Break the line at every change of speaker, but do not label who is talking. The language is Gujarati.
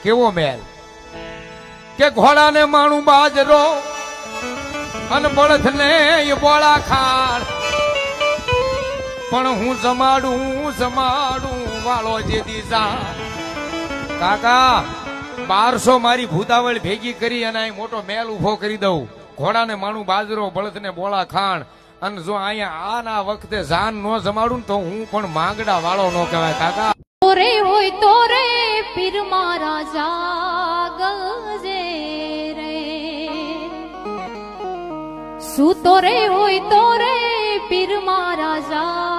કેવો મેલ કે ઘોડાને માણું બાજરો અને બળદને બોળા ખાણ, પણ હું જમાડું વાળો જે દીસા કાકા 1200 મારી ભૂતાવળ ભેગી કરી અને અહીં મોટો મેલ ઉભો કરી દઉં. ઘોડાને માણું બાજરો બળદને બોળા ખાણ, અને જો અહીંયા આના વખતે જાન નો જમાડું ને તો હું પણ માંગડા વાળો નો કહેવાય કાકા.
તોરે હોય તોરે પીર મારા જાગજે રે, શું તોરે હોય તોરે પીર મારા જા